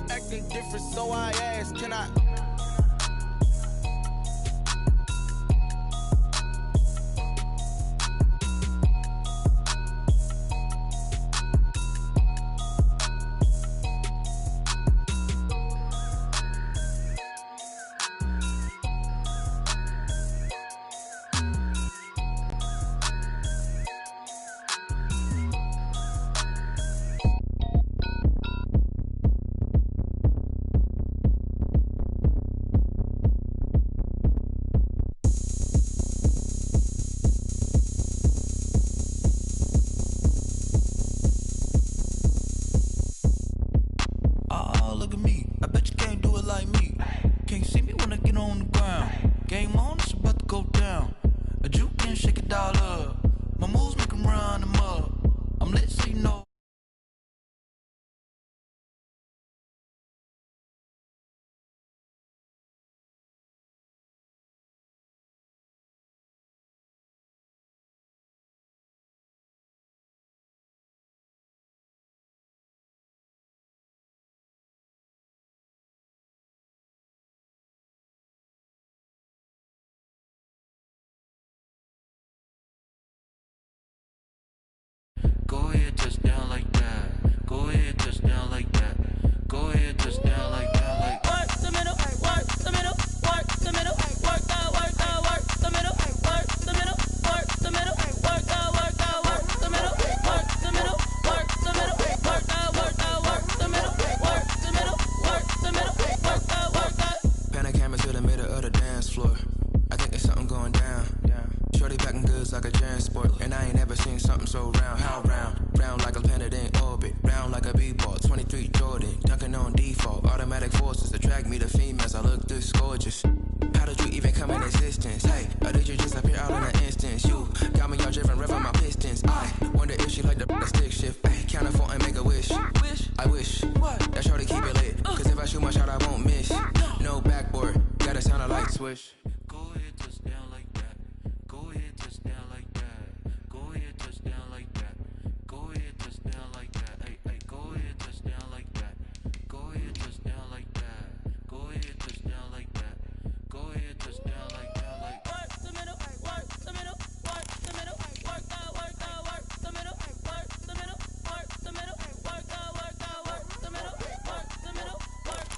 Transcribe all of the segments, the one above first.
acting different, so I asked, can I? Go ahead, touch down like that. Go ahead, touch down like that. Go ahead, touch down like that. Like work the middle, work the middle, work the middle, work the middle, work the middle, work the middle, work the middle, work the middle, work the middle, work the middle, work the middle, work the middle, work the. Pan a camera to the middle of the dance floor. I think there's something going down. Shorty packing goods like a transport, and I ain't never seen something so round. How round? Round like a planet in orbit, round like a b-ball. 23 Jordan, dunking on default. Automatic forces attract me to females. I look this gorgeous. How did you even come in existence? Hey, or did you just appear out in an instance? You got me all driven, revving my pistons. I wonder if she like the stick shift. Ay, count a 4 and make a wish. I wish that shorty keep it lit, cause if I shoot my shot, I won't miss. No backboard, gotta sound a light switch. go ahead, touch down like that. Go ahead, touch down like that. Go ahead, touch down like that. Go ahead, touch down like that. Hey, hey, go ahead, touch down like that. Go ahead, touch down like that. Go ahead, touch down like that. Go ahead, touch down like that. Like Work the middle, work the middle, work the middle, work the middle, work the middle, work the middle, work the middle, work the middle, work the middle, work the middle, work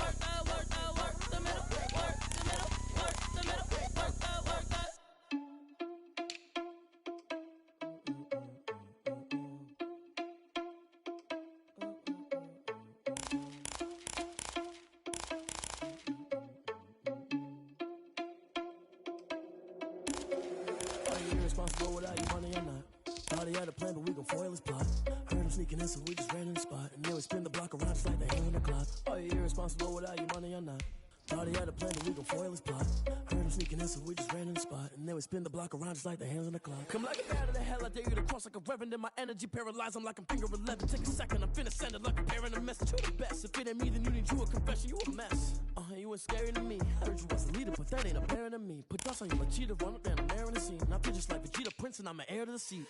the middle, work the middle, work the middle, work the middle, work the. Irresponsible without your money or not. Thought he had a plan, but we gon' foil his plot. Heard him sneaking in, so we just ran in the spot. And then we spin the block around just like the hand on the clock. Are you irresponsible without your money or not? Thought he had a plan, but we gon' foil his plot. Heard him sneaking in, so we just ran in the spot. And then we spin the block around just like the hands on the clock. Come like a bat of the hell, I dare you to cross like a reverend. In my energy paralyzed, I'm like I'm finger 11. Take a second, I'm finna send it like a bearing a message. You the best, if it ain't me, then you need you a confession. You a mess. You ain't scary to me. I heard you was a leader, but that ain't apparent to me. Put dust on you like cheetah, run up there, I'm airing the scene. Now I just like Vegeta Prince, and I'm an heir to the seat.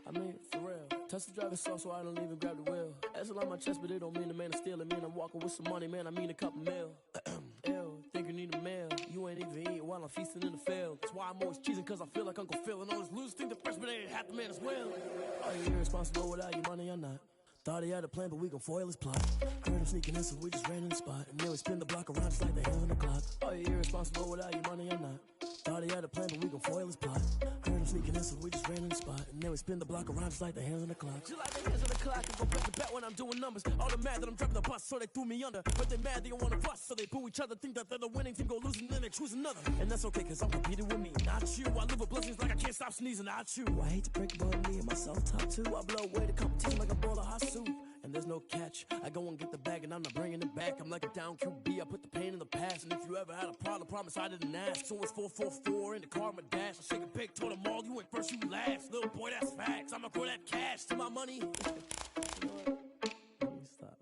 I mean, for real. Touch the driver's soft, so I don't even grab the wheel. That's on my chest, but it don't mean the man is stealing. Mean I'm walking with some money, man, I mean a couple mil. Ew, think you need a meal. You ain't even eating while I'm feasting in the field. That's why I'm always cheesing, cause I feel like Uncle Phil. And all this losers think the freshman ain't half the man as well. Are you irresponsible without your money or not? Thought he had a plan, but we gon' foil his plot. Heard him sneaking in, so we just ran in the spot. And then we spin the block around just like the hands on the clock. Are you irresponsible without your money or not? Thought he had a plan, but we gon' foil his plot. Heard him sneaking in, so we just ran in the spot. And then we spin the block around just like the hands on the clock. Just like the hands on the clock, I go break the bet when I'm doing numbers. All the mad that I'm driving the bus, so they threw me under. But they mad, they don't wanna bust, so they boo each other. Think that they're the winning team, go losing, then they choose another. And that's okay, cause I'm competing with me, not you. I live with blessings like I can't stop sneezing, not you. I hate to break it, but me and myself top two. I blow away the competition like a bowl of hot soup. And there's no catch. I go and get the bag and I'm not bringing it back. I'm like a down QB, I put the pain in the past. And if you ever had a problem, promise I didn't ask. So it's 444 in the car, my dash. I shake a big, told them all, you went first, you last. Little boy, that's facts. I'ma grow that cash to my money. You know what? Let me stop.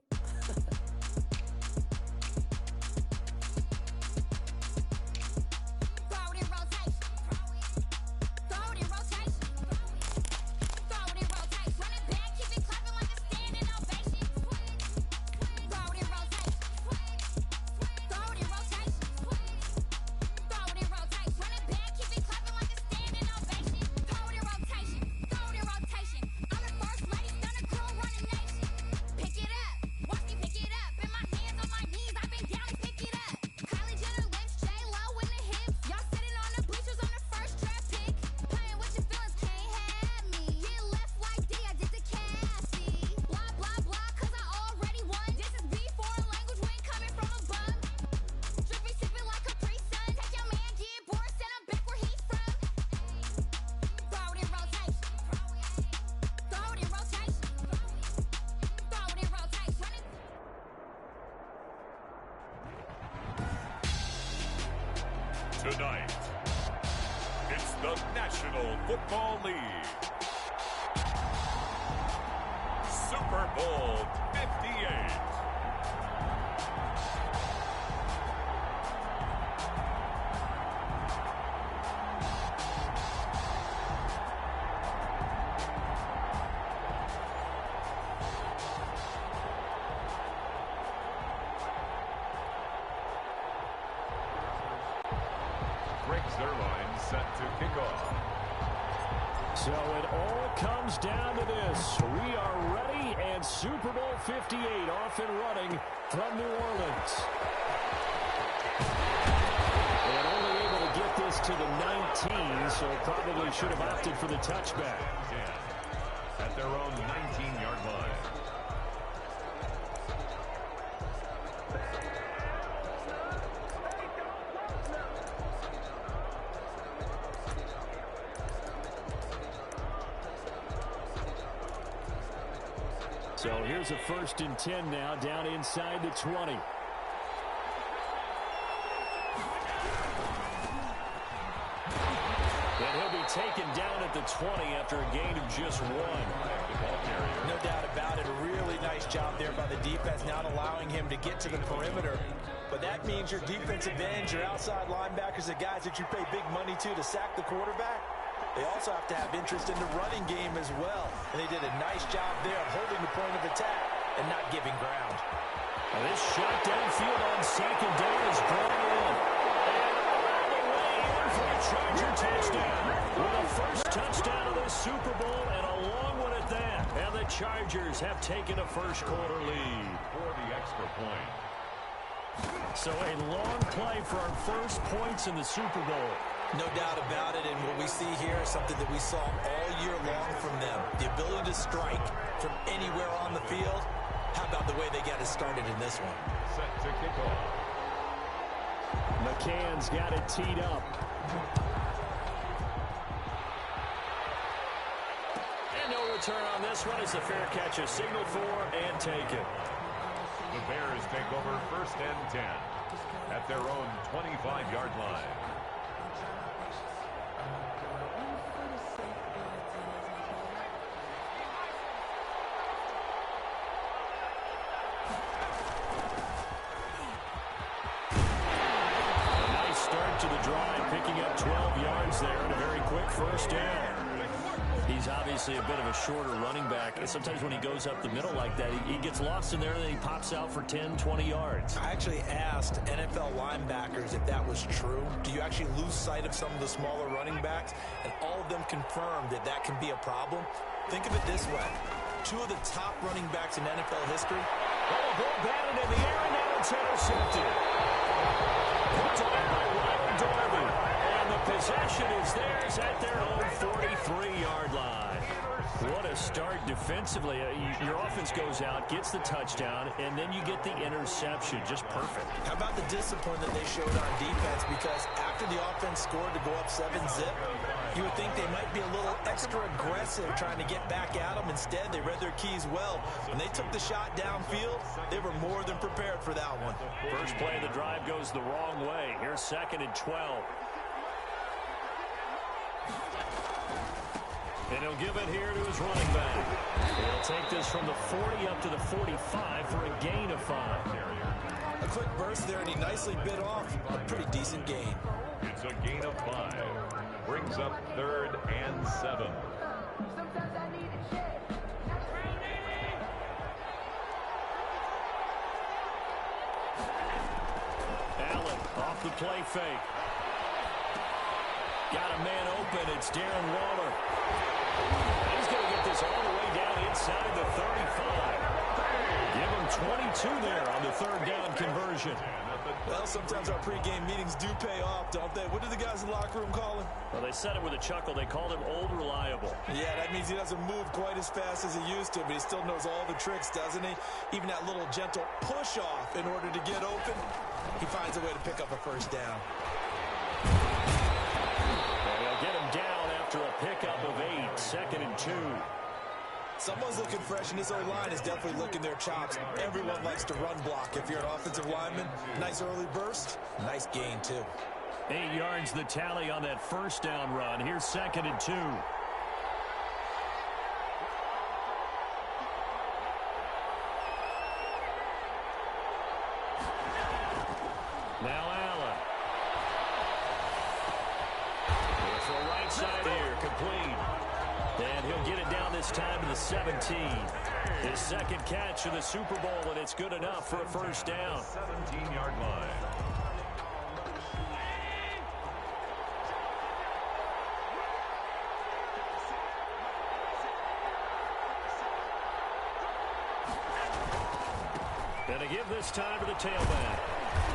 Throw it in rotation. Run it back, keep it clapping like a standing ovation. Throw it in Tonight, it's the National Football League Super Bowl 58. Set to kick off. So it all comes down to this. We are ready, and Super Bowl 58 off and running from New Orleans. And only able to get this to the 19, so probably should have opted for the touchback. At their own 19-yard line. So here's a 1st and 10 now, down inside the 20. And he'll be taken down at the 20 after a gain of just 1. No doubt about it. A really nice job there by the defense, not allowing him to get to the perimeter. But that means your defensive ends, your outside linebackers, the guys that you pay big money to sack the quarterback, they also have to have interest in the running game as well. And they did a nice job there of holding the point of attack and not giving ground. Now this shot downfield on 2nd down is brought in. And all the way in for a Charger touchdown. With a first touchdown of this Super Bowl and a long one at that. And the Chargers have taken a first-quarter lead. For the extra point. So a long play for our first points in the Super Bowl. No doubt about it, and what we see here is something that we saw all year long from them. The ability to strike from anywhere on the field. How about the way they got it started in this one? Set to kick off. McCann's got it teed up. And no return on this one as the fair catch is signaled for and taken. The Bears take over 1st and 10 at their own 25-yard line. To the drive, picking up 12 yards there and a very quick first down. He's obviously a bit of a shorter running back. And sometimes when he goes up the middle like that, he gets lost in there and then he pops out for 10, 20 yards. I actually asked NFL linebackers if that was true. Do you actually lose sight of some of the smaller running backs? And all of them confirmed that that can be a problem. Think of it this way. 2 of the top running backs in NFL history. Oh, ball batted in the air and now it's intercepted. Darby, and the possession is theirs at their own 43-yard line. What a start defensively. Your offense goes out, gets the touchdown, and then you get the interception. Just perfect. How about the discipline that they showed on defense? Because after the offense scored to go up 7-zip, you would think they might be a little extra aggressive trying to get back at them. Instead, they read their keys well. When they took the shot downfield, they were more than prepared for that one. First play of the drive goes the wrong way. Here's 2nd and 12. And he'll give it here to his running back. He'll take this from the 40 up to the 45 for a gain of 5. A quick burst there, and he nicely bit off a pretty decent gain. It's a gain of 5. Brings up 3rd and 7. Allen off the play fake. Got a man open. It's Darren Waller. He's going to get this all the way down inside the 35. Give him 22 there on the 3rd down conversion. Well, sometimes our pregame meetings do pay off, don't they? What do the guys in the locker room call him? Well, they said it with a chuckle. They called him Old Reliable. Yeah, that means he doesn't move quite as fast as he used to, but he still knows all the tricks, doesn't he? Even that little gentle push-off in order to get open, he finds a way to pick up a first down. They'll get him down after a pickup of 8, 2nd and 2. Someone's looking fresh, and this O-line is definitely licking their chops. Everyone likes to run block if you're an offensive lineman. Nice early burst, nice gain, too. 8 yards the tally on that first down run. Here's 2nd and 2. Now Allen. It's the right side here, complete. And he'll get it down this time to the 17. His 2nd catch of the Super Bowl, and it's good enough for a first down. 17-yard line. And a give this time to the tailback.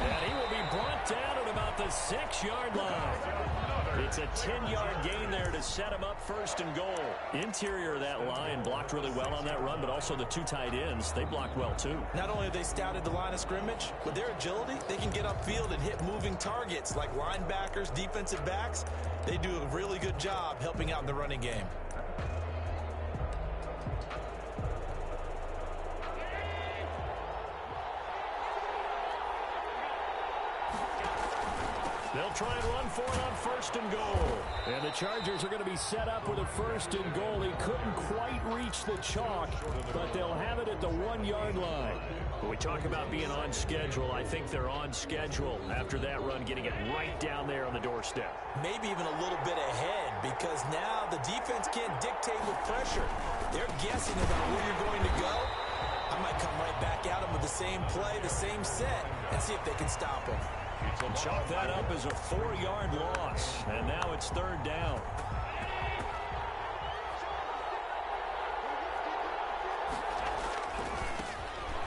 And he will be brought down at about the 6-yard line. It's a 10-yard gain there to set him up 1st and goal. Interior of that line blocked really well on that run, but also the 2 tight ends, they blocked well too. Not only have they scouted the line of scrimmage, with their agility, they can get upfield and hit moving targets like linebackers, defensive backs. They do a really good job helping out in the running game. They'll try and run for it on 1st and goal. And the Chargers are going to be set up with a 1st and goal. He couldn't quite reach the chalk, but they'll have it at the 1-yard line. When we talk about being on schedule, I think they're on schedule after that run, getting it right down there on the doorstep. Maybe even a little bit ahead, because now the defense can't dictate with pressure. They're guessing about where you're going to go. I might come right back at them with the same play, the same set, and see if they can stop them. And chalk that up as a 4-yard loss. And now it's 3rd down.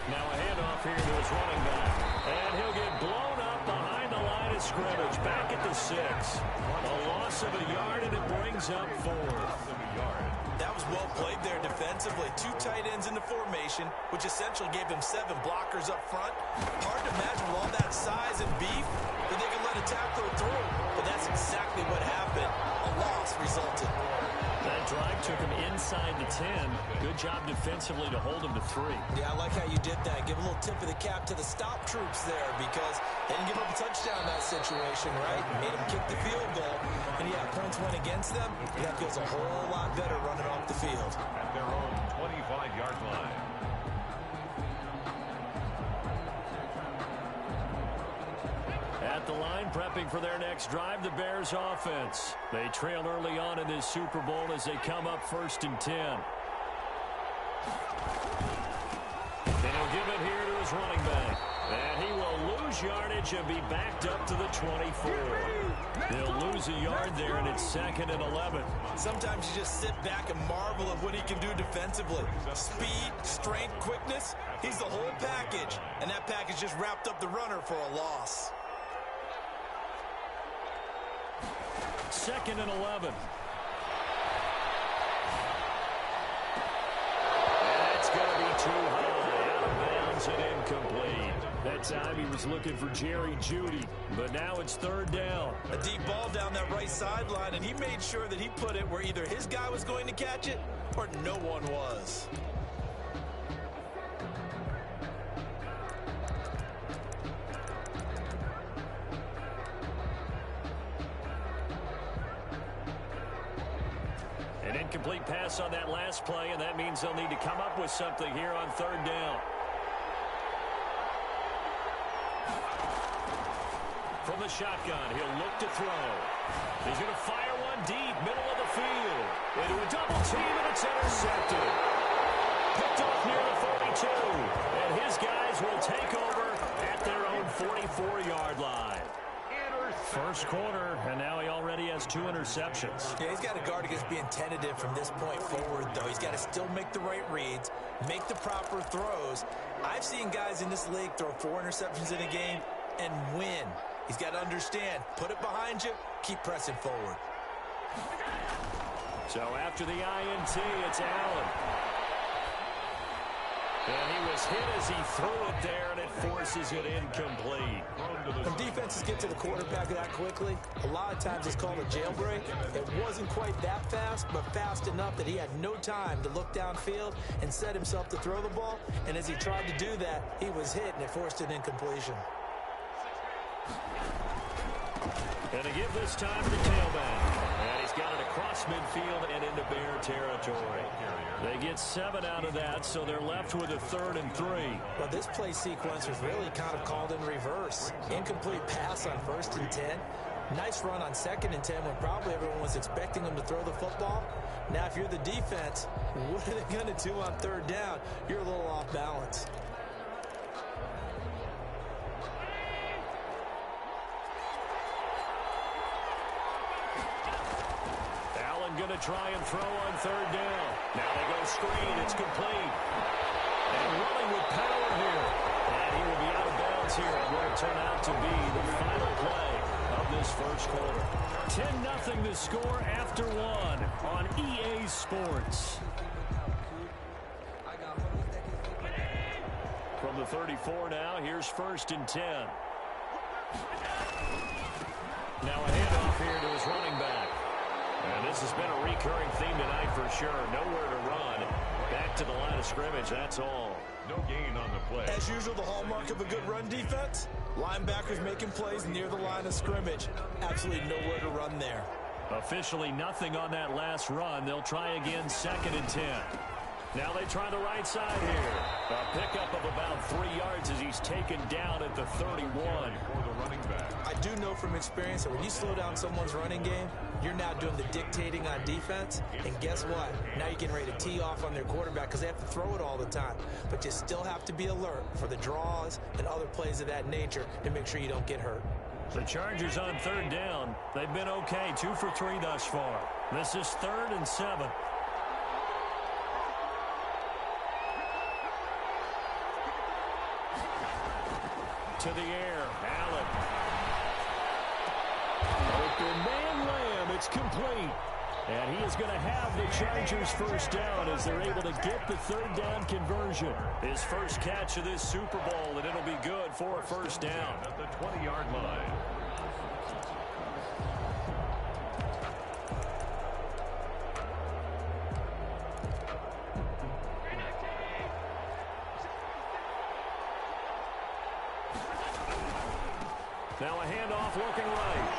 Now a handoff here to his running back. And he'll get blown up behind the line of scrimmage. Back at the 6. A loss of a yard, and it brings up 4th. That was well played there defensively. 2 tight ends in the formation, which essentially gave them 7 blockers up front. Hard to imagine with all that size and beef that they could let a tackler through. But that's exactly what happened. A loss resulted. That drive took him inside the 10. Good job defensively to hold him to 3. Yeah, I like how you did that. Give a little tip of the cap to the stop troops there, because they didn't give up a touchdown in that situation, right? Made them kick the field goal. And yeah, points went against them. That feels a whole lot better running off the field. At their own 25-yard line. At the line, prepping for their next drive, the Bears offense. They trail early on in this Super Bowl as they come up 1st and 10. And he'll give it here to his running back. And he will lose yardage and be backed up to the 24. They'll lose a yard there, and it's 2nd and 11. Sometimes you just sit back and marvel at what he can do defensively. Speed, strength, quickness, he's the whole package. And that package just wrapped up the runner for a loss. 2nd and 11. That's going to be too high. Out of bounds and incomplete. That time he was looking for Jerry Jeudy, but now it's 3rd down. A deep ball down that right sideline, and he made sure that he put it where either his guy was going to catch it or no one was. An incomplete pass on that last play, and that means they'll need to come up with something here on 3rd down. From the shotgun, he'll look to throw. He's going to fire one deep, middle of the field. Into a double team, and it's intercepted. Picked off near the 42. And his guys will take over at their own 44-yard line. First quarter, and now he already has 2 interceptions. Yeah, he's got to guard against being tentative from this point forward, though. He's got to still make the right reads, make the proper throws. I've seen guys in this league throw 4 interceptions in a game and win. He's got to understand, put it behind you, keep pressing forward. So after the INT, it's Allen. And he was hit as he threw it there, and it forces it incomplete. When defenses get to the quarterback that quickly, a lot of times it's called a jailbreak. It wasn't quite that fast, but fast enough that he had no time to look downfield and set himself to throw the ball. And as he tried to do that, he was hit, and it forced an incompletion. And to give this time to the tailback. And he's got it across midfield and into Bear territory. They get 7 out of that, so they're left with a 3rd and 3. Well, this play sequence was really kind of called in reverse. Incomplete pass on 1st and 10. Nice run on 2nd and 10 when probably everyone was expecting them to throw the football. Now, if you're the defense, what are they going to do on 3rd down? You're a little off balance. Going to try and throw on 3rd down. Now they go screen. It's complete. And running with power here. And he will be out of bounds here on what will turn out to be the final play of this first quarter. 10-0 the score after 1 on EA Sports. From the 34 now, here's 1st and 10. Now a handoff here to his running back. And this has been a recurring theme tonight for sure. Nowhere to run. Back to the line of scrimmage, that's all. No gain on the play. As usual, the hallmark of a good run defense, linebackers making plays near the line of scrimmage. Absolutely nowhere to run there. Officially nothing on that last run. They'll try again 2nd and 10. Now they try the right side here. A pickup of about 3 yards as he's taken down at the 31. For the running back. I do know from experience that when you slow down someone's running game, you're now doing the dictating on defense. And guess what? Now you're getting ready to tee off on their quarterback because they have to throw it all the time. But you still have to be alert for the draws and other plays of that nature to make sure you don't get hurt. The Chargers on 3rd down. They've been okay, 2 for 3 thus far. This is 3rd and 7. To the air, Allen. Open man Lamb, it's complete. And he is going to have the Chargers first down as they're able to get the 3rd down conversion. His first catch of this Super Bowl, and it'll be good for a first down. At the 20-yard line. Now a handoff looking right.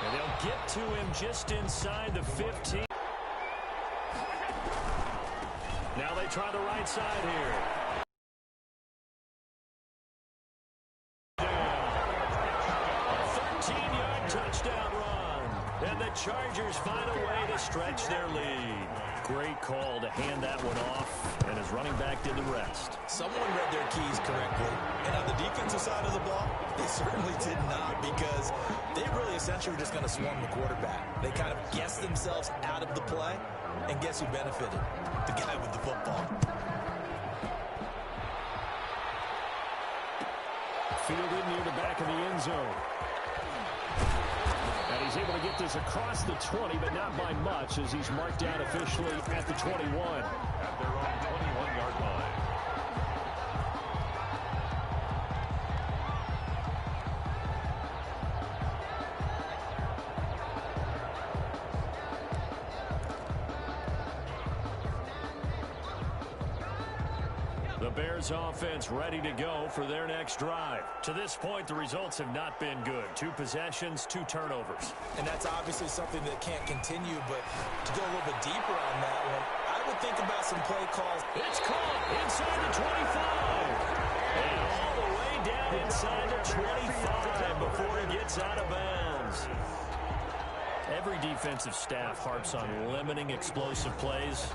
And they'll get to him just inside the 15. Now they try the right side here. A 13-yard touchdown run. And the Chargers find a way to stretch their lead. Great call to hand that one off, and his running back did the rest. Someone read their keys correctly. And on the defensive side of the ball, they certainly did not, because they really essentially were just going to swarm the quarterback. They kind of guessed themselves out of the play, and guess who benefited? The guy with the football. Fielded near the back of the end zone. And he's able to get this across the 20, but not by much, as he's marked down officially at the 21. At their own 21-yard line. The Bears offense ready to go for their next drive. To this point, the results have not been good. 2 possessions, 2 turnovers. And that's obviously something that can't continue, but to go a little bit deeper on that one, I would think about some play calls. It's caught inside the 25. And all the way down inside the 25 before it gets out of bounds. Every defensive staff harps on limiting explosive plays.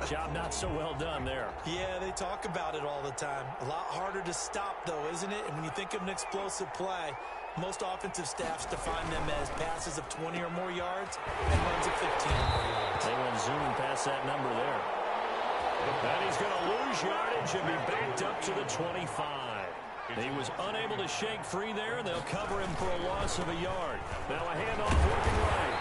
Job not so well done there. Yeah, they talk about it all the time. A lot harder to stop, though, isn't it? And when you think of an explosive play, most offensive staffs define them as passes of 20 or more yards and runs of 15 or more yards. They went zooming past that number there. And he's going to lose yardage and be backed up to the 25. He was unable to shake free there, and they'll cover him for a loss of a yard. Now a handoff looking right.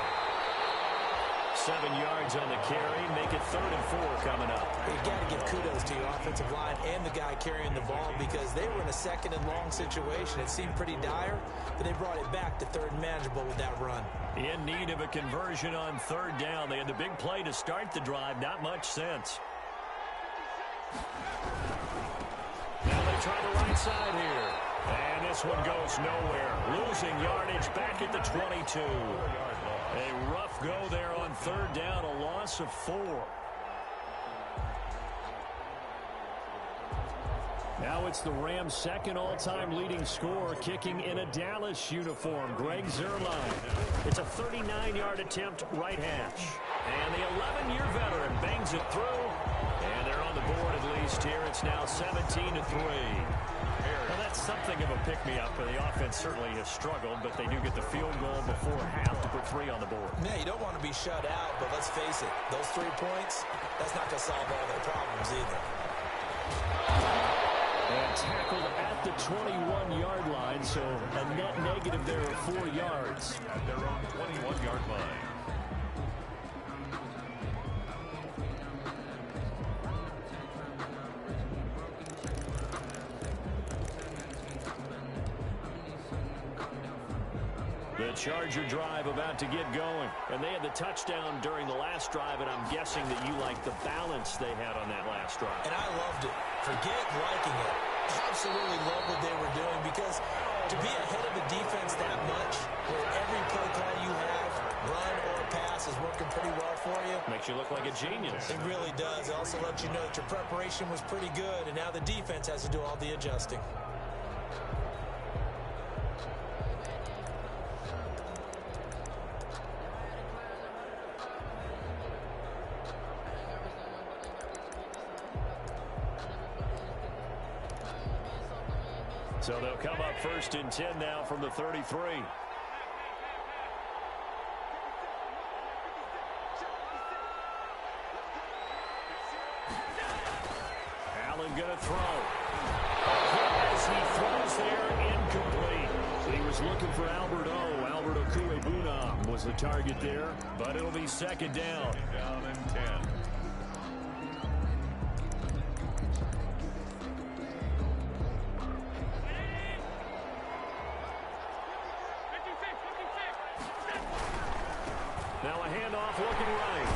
7 yards on the carry. Make it 3rd and 4 coming up. You got to give kudos to your offensive line and the guy carrying the ball, because they were in a 2nd and long situation. It seemed pretty dire, but they brought it back to 3rd and manageable with that run. In need of a conversion on 3rd down. They had the big play to start the drive. Not much sense. Now they try the right side here. And this one goes nowhere. Losing yardage back at the 22. A rough go there on third down, a loss of 4. Now it's the Rams' second all-time leading scorer, kicking in a Dallas uniform, Greg Zuerlein. It's a 39-yard attempt, right hash. And the 11-year veteran bangs it through. And they're on the board at least here. It's now 17-3. Well, that's something of a pick-me-up. The offense certainly has struggled, but they do get the field goal before half to put 3 on the board. Yeah, you don't want to be shut out, but let's face it, those 3 points, that's not going to solve all their problems either. And tackled at the 21-yard line, so a net negative there of 4 yards. At their own 21-yard line. The Charger drive about to get going. And they had the touchdown during the last drive, and I'm guessing that you like the balance they had on that last drive. And I loved it. Forget liking it. Absolutely love what they were doing, because to be ahead of a defense that much, where every play call you have, run or pass, is working pretty well for you. Makes you look like a genius. It really does. It also lets you know that your preparation was pretty good, and now the defense has to do all the adjusting. So they'll come up 1st and 10 now from the 33. Allen going to throw. As he throws there, incomplete. He was looking for Albert O. Albert Okuebunam was the target there, but it'll be 2nd down. Down and 10. Now a handoff looking right.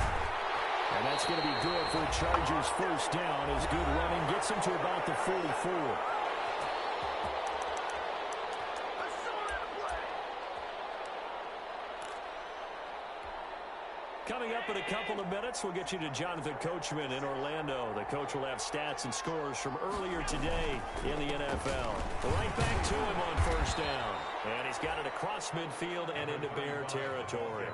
And that's going to be good for Chargers' 1st down, as good running gets them to about the 44. Coming up in a couple of minutes, we'll get you to Jonathan Coachman in Orlando. The coach will have stats and scores from earlier today in the NFL. Right back to him on 1st down. And he's got it across midfield and into Bear territory.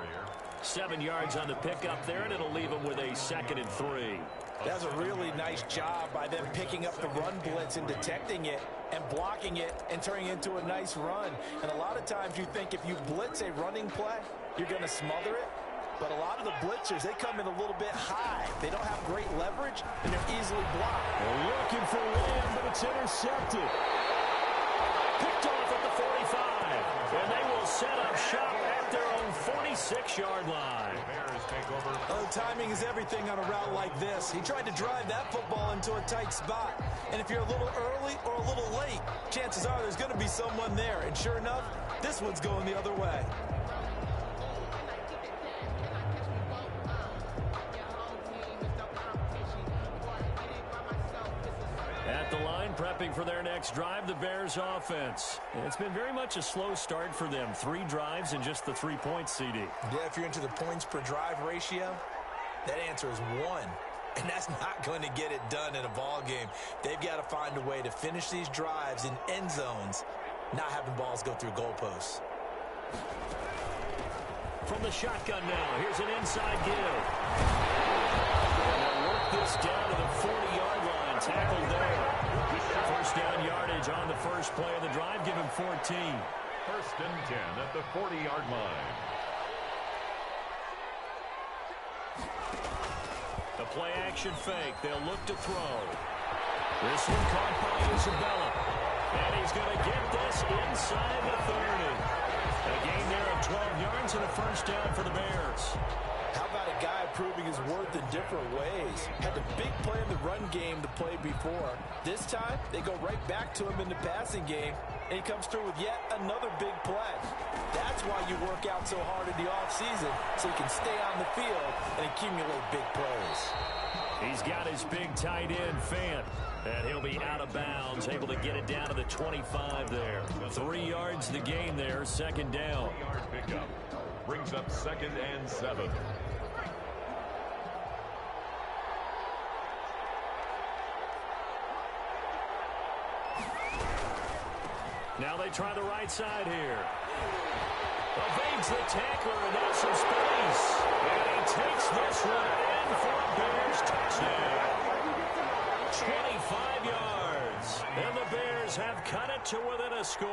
7 yards on the pickup there, and it'll leave him with a 2nd and 3. That's a really nice job by them picking up the run blitz and detecting it and blocking it and turning it into a nice run. And a lot of times you think if you blitz a running play, you're going to smother it. But a lot of the blitzers, they come in a little bit high. They don't have great leverage, and they're easily blocked. They're looking for Lamb, but it's intercepted. Picked off at the 45. And they will set up shop at their own 46-yard line. Bears take over. Oh, timing is everything on a route like this. He tried to drive that football into a tight spot. And if you're a little early or a little late, chances are there's going to be someone there. And sure enough, this one's going the other way. At the line, prepping for their next drive, the Bears offense. And it's been very much a slow start for them. 3 drives and just the 3 points, CD. Yeah, if you're into the points per drive ratio, that answer is 1. And that's not going to get it done in a ball game. They've got to find a way to finish these drives in end zones, not having balls go through goalposts. From the shotgun now, here's an inside give. And they'll work this down to the 40-yard line. Tackled there. 1st down yardage on the first play of the drive. Give him 14. 1st and 10 at the 40-yard line. The play action fake. They'll look to throw. This one caught by Isabella. And he's going to get this inside the 30. A gain there of 12 yards and a 1st down for the Bears. How about a guy proving his worth in different ways? Had the big play in the run game to play before. This time, they go right back to him in the passing game, and he comes through with yet another big play. That's why you work out so hard in the offseason, so you can stay on the field and accumulate big plays. He's got his big tight end, Fant. And he'll be out of bounds, able to get it down to the 25 there. 3 yards the gain there, second down. 3-yard pickup. Brings up 2nd and 7. Now they try the right side here. Evades the tackler and has some space. And he takes this one in for a Bears touchdown. 25 yards. And the Bears have cut it to within a score.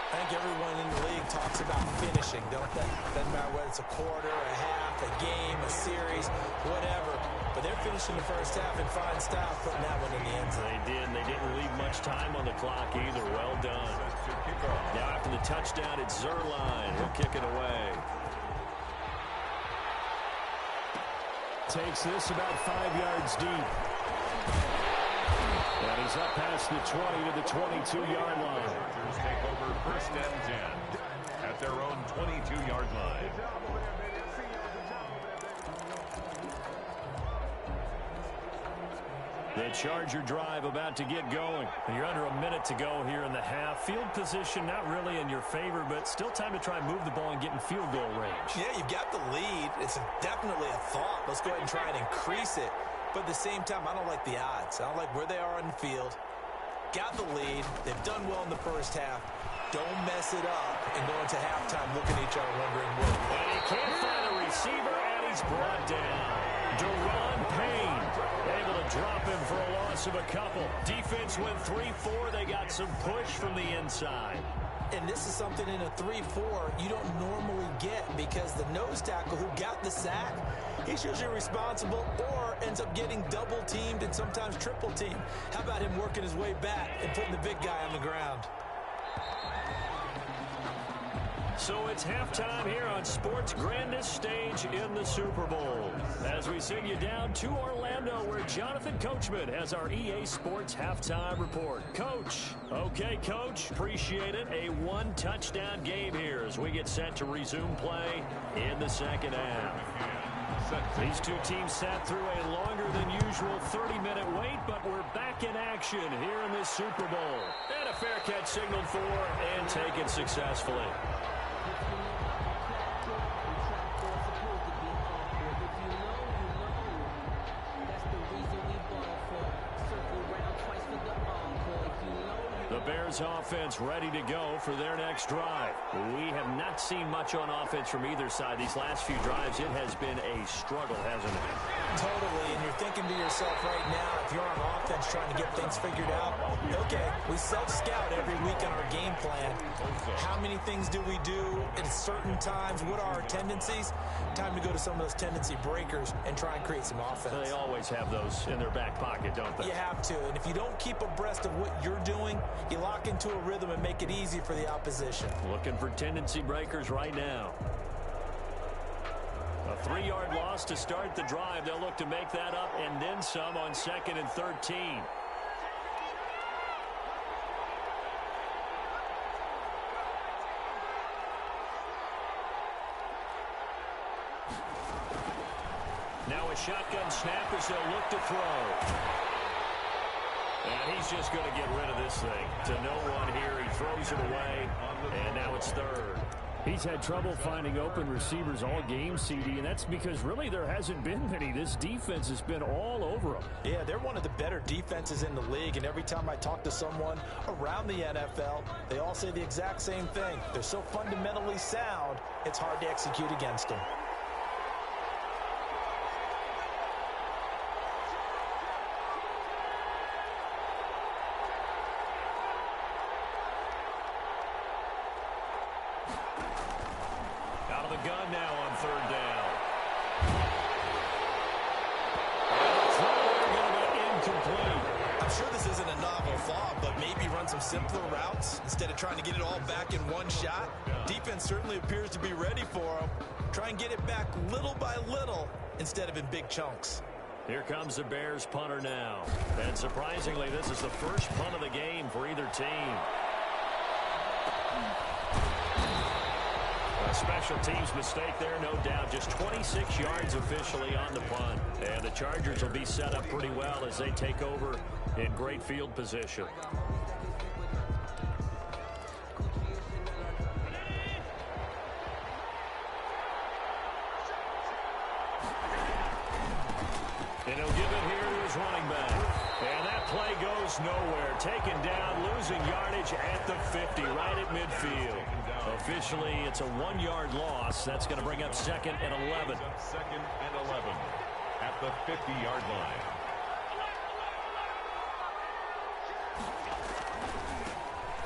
I think everyone in the league talks about finishing, don't they? Doesn't matter whether it's a quarter, a half, a game, a series, whatever. But they're finishing the first half in fine style, putting that one in the end zone. They did, and they didn't leave much time on the clock either. Well done. Now after the touchdown, it's Zerline. He'll kick it away. Takes this about 5 yards deep. And he's up past the 20 to the 22-yard line. Chargers take over 1st and 10 at their own 22-yard line. The Charger drive about to get going. You're under a minute to go here in the half. Field position not really in your favor, but still time to try and move the ball and get in field goal range. Yeah, you've got the lead. It's definitely a thought. Let's go ahead and try and increase it. But at the same time, I don't like the odds. I don't like where they are on the field. Got the lead. They've done well in the first half. Don't mess it up and go into halftime looking at each other wondering what. And he can't find a receiver, and he's brought down. Deron Payne able to drop him for a loss of a couple. Defense went 3-4. They got some push from the inside. And this is something in a 3-4 you don't normally get because the nose tackle who got the sack, he's usually responsible or ends up getting double teamed and sometimes triple teamed. How about him working his way back and putting the big guy on the ground? So it's halftime here on sports' grandest stage in the Super Bowl. As we send you down to Orlando, where Jonathan Coachman has our EA Sports halftime report. Coach. Okay, Coach. Appreciate it. A one-touchdown game here as we get set to resume play in the second half. These two teams sat through a longer than usual 30-minute wait, but we're back in action here in this Super Bowl. And a fair catch signaled for and taken successfully. The Bears offense ready to go for their next drive. We have not seen much on offense from either side. These last few drives, it has been a struggle, hasn't it? Totally, and you're thinking to yourself right now, if you're on offense trying to get things figured out, okay, we self-scout every week in our game plan. How many things do we do at certain times? What are our tendencies? Time to go to some of those tendency breakers and try and create some offense. They always have those in their back pocket, don't they? You have to, and if you don't keep abreast of what you're doing, you lock into a rhythm and make it easy for the opposition. Looking for tendency breakers right now. A 3-yard loss to start the drive. They'll look to make that up and then some on 2nd and 13. Now a shotgun snap as they'll look to throw. And he's just going to get rid of this thing. To no one here. He throws it away. And now it's 3rd. He's had trouble finding open receivers all game, CD, and that's because really there hasn't been many. This defense has been all over them. Yeah, they're one of the better defenses in the league, and every time I talk to someone around the NFL, they all say the exact same thing. They're so fundamentally sound, it's hard to execute against them. Gun now on 3rd down. Incomplete. I'm sure this isn't a novel thought, but maybe run some simpler routes instead of trying to get it all back in one shot. Defense certainly appears to be ready for them. Try and get it back little by little instead of in big chunks. Here comes the Bears punter now. And surprisingly, this is the first punt of the game for either team. A special teams mistake there, no doubt. Just 26 yards officially on the punt. And the Chargers will be set up pretty well as they take over in great field position. And he'll give it here to his running back. And that play goes nowhere. Taken down, losing yardage at the 50, right at midfield. Officially, it's a 1-yard loss. That's going to bring up 2nd and 11. 2nd and 11 at the 50-yard line.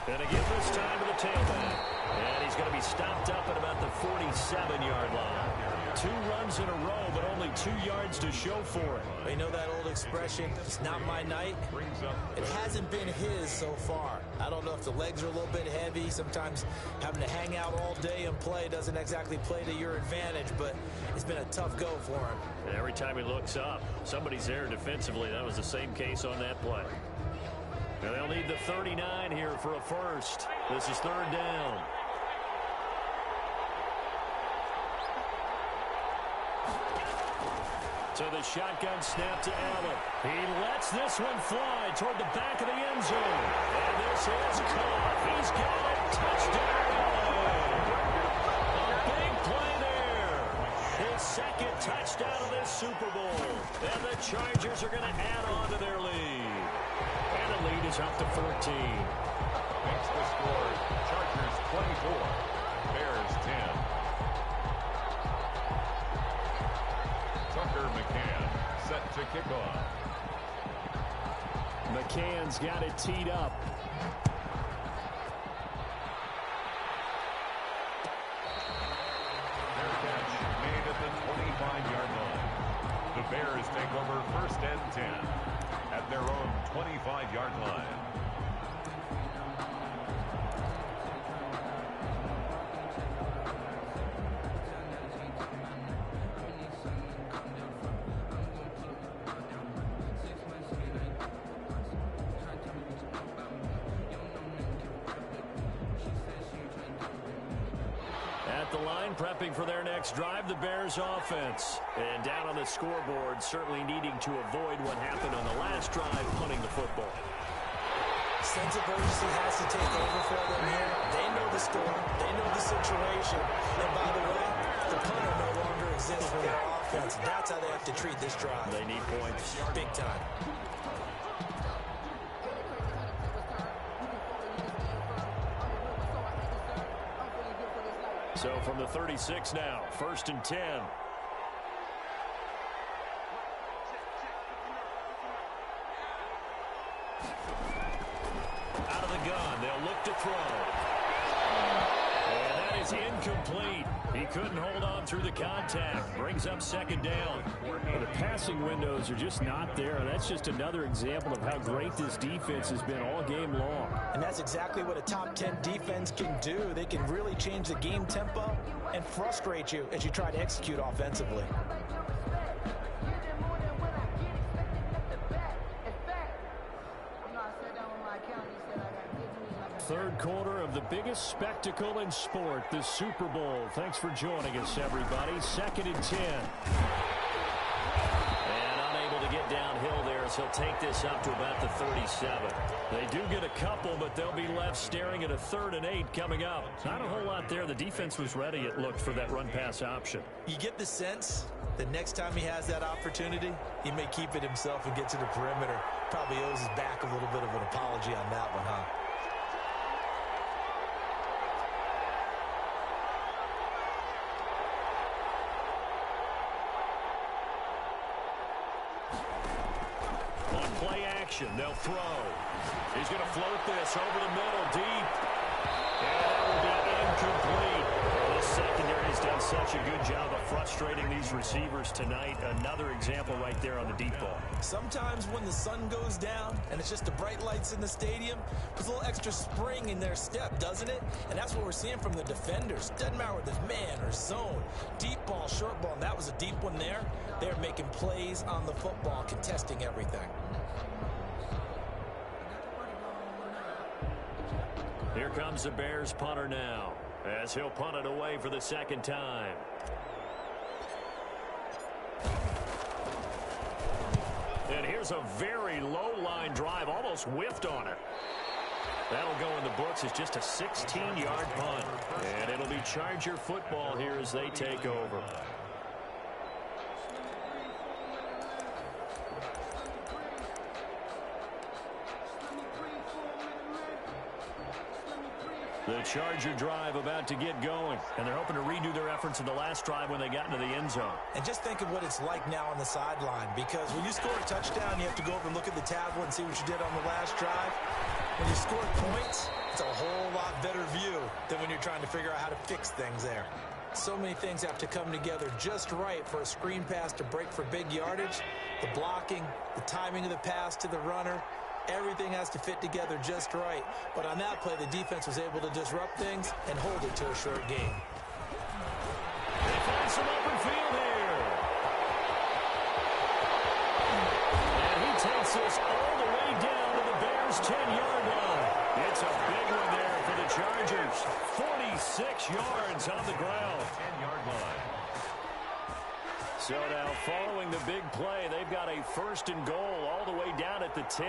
And again this time to the tailback. And he's going to be stopped up at about the 47-yard line. 2 runs in a row, but only 2 yards to show for it. You know that old expression, it's not my night? It hasn't been his so far. I don't know if the legs are a little bit heavy. Sometimes having to hang out all day and play doesn't exactly play to your advantage, but it's been a tough go for him. And every time he looks up, somebody's there defensively. That was the same case on that play. And they'll need the 39 here for a first. This is 3rd down. So the shotgun snap to Allen. He lets this one fly toward the back of the end zone. And this is caught. He's got it. Touchdown, Allen. A big play there. His 2nd touchdown of this Super Bowl. And the Chargers are going to add on to their lead. And the lead is up to 14. Makes the score Chargers 24, Bears 10. Tucker McCann set to kick off. McCann's got it teed up. Their catch made at the 25-yard line. The Bears take over 1st and 10 at their own 25-yard line. At the line, prepping for their next drive, the Bears offense. And down on the scoreboard, certainly needing to avoid what happened on the last drive, punting the football. Sense of urgency has to take over for them here. They know the score. They know the situation. And by the way, the punter no longer exists for their offense. That's how they have to treat this drive. They need points. Big time. So from the 36 now, 1st and 10. Out of the gun, they'll look to throw. And that is incomplete. He couldn't hold on through the contact. Brings up 2nd down. The passing windows are just not there. That's just another example of how great this defense has been all game long. And that's exactly what a top 10 defense can do. They can really change the game tempo and frustrate you as you try to execute offensively. Third quarter of the biggest spectacle in sport, the Super Bowl. Thanks for joining us, everybody. 2nd and 10. And unable to get downhill there, so he'll take this up to about the 37. They do get a couple, but they'll be left staring at a 3rd and 8 coming up. Not a whole lot there. The defense was ready, it looked, for that run-pass option. You get the sense that next time he has that opportunity, he may keep it himself and get to the perimeter. Probably owes his back a little bit of an apology on that one, huh? They'll throw. He's going to float this over the middle, deep. And that will be incomplete. The secondary has done such a good job of frustrating these receivers tonight. Another example right there on the deep ball. Sometimes when the sun goes down and it's just the bright lights in the stadium, there's a little extra spring in their step, doesn't it? And that's what we're seeing from the defenders. Doesn't matter whether it's man or zone. Deep ball, short ball, and that was a deep one there. They're making plays on the football, contesting everything. Here comes the Bears punter now. as he'll punt it away for the second time. And here's a very low-line drive, almost whiffed on it. That'll go in the books as just a 16-yard punt. And it'll be Charger football here as they take over. The Charger drive about to get going, and they're hoping to redo their efforts in the last drive when they got into the end zone. And just think of what it's like now on the sideline, because when you score a touchdown, you have to go over and look at the tablet and see what you did on the last drive. When you score points, it's a whole lot better view than when you're trying to figure out how to fix things there. So many things have to come together just right for a screen pass to break for big yardage. The blocking, the timing of the pass to the runner, everything has to fit together just right. But on that play, the defense was able to disrupt things and hold it to a short game. They find some open field here. And he takes us all the way down to the Bears' 10-yard line. It's a big one there for the Chargers. 46 yards on the ground. 10-yard line. So now following the big play, they've got a 1st and goal all the way down at the 10.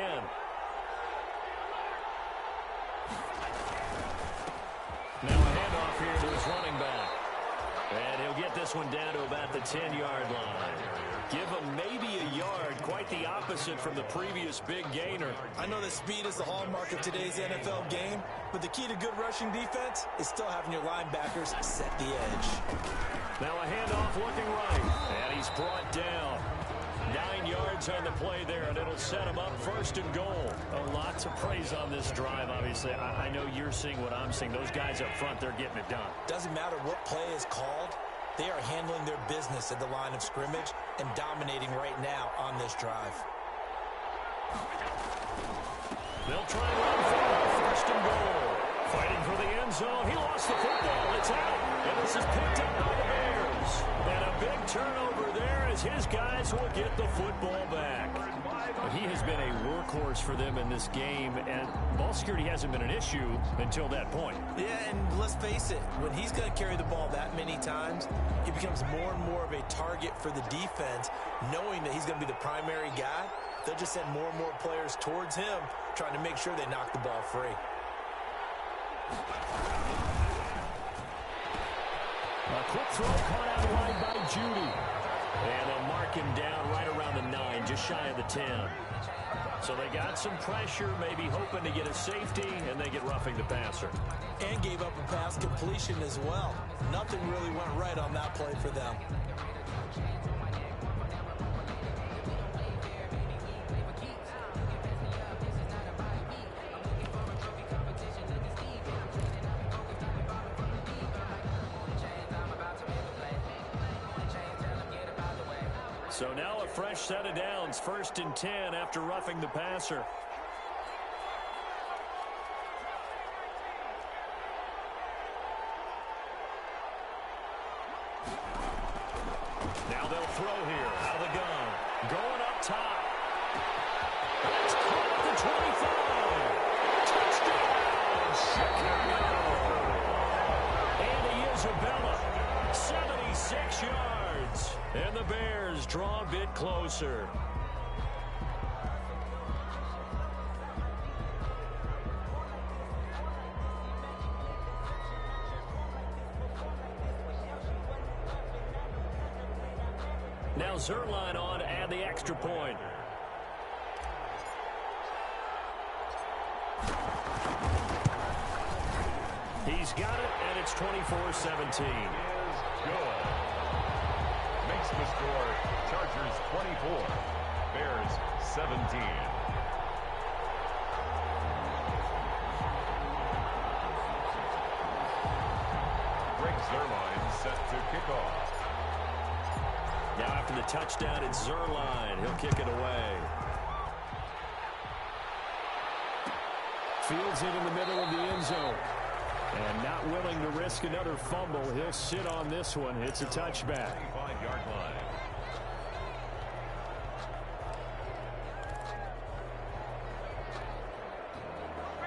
Now a handoff here to his running back. And he'll get this one down to about the 10-yard line. Give him maybe a yard, quite the opposite from the previous big gainer. I know that speed is the hallmark of today's NFL game, but the key to good rushing defense is still having your linebackers set the edge. Now a handoff looking right, and he's brought down. 9 yards on the play there, and it'll set him up 1st and goal. A lot to praise on this drive, obviously. I know you're seeing what I'm seeing. Those guys up front, they're getting it done. Doesn't matter what play is called. They are handling their business at the line of scrimmage and dominating right now on this drive. They'll try and run for it. 1st and goal. Fighting for the end zone. He lost the football. It's out. And this is picked up by the Bears. And a big turnover there as his guys will get the football back. He has been a workhorse for them in this game, and ball security hasn't been an issue until that point. Yeah, and let's face it, when he's going to carry the ball that many times, he becomes more and more of a target for the defense, knowing that he's going to be the primary guy. They'll just send more and more players towards him, trying to make sure they knock the ball free. A quick throw caught out wide by Judy. And they'll mark him down right around the 9, just shy of the 10. So they got some pressure, maybe hoping to get a safety, and they get roughing the passer. And gave up a pass completion as well. Nothing really went right on that play for them. So now a fresh set of downs, 1st and 10 after roughing the passer. Now they'll throw here out of the gun. Going up top. That's caught at the 25. Touchdown, Chicago. Andy Isabella, 76 yards. And the Bears draw a bit closer. Now Zerline on to add the extra point. He's got it, and it's 24-17. Good. Makes the score Chargers 24, Bears 17. Greg Zerline set to kick off. Now after the touchdown, it's Zerline. He'll kick it away. Fields it in the middle of the end zone. And not willing to risk another fumble, he'll sit on this one. It's a touchback. 25-yard line.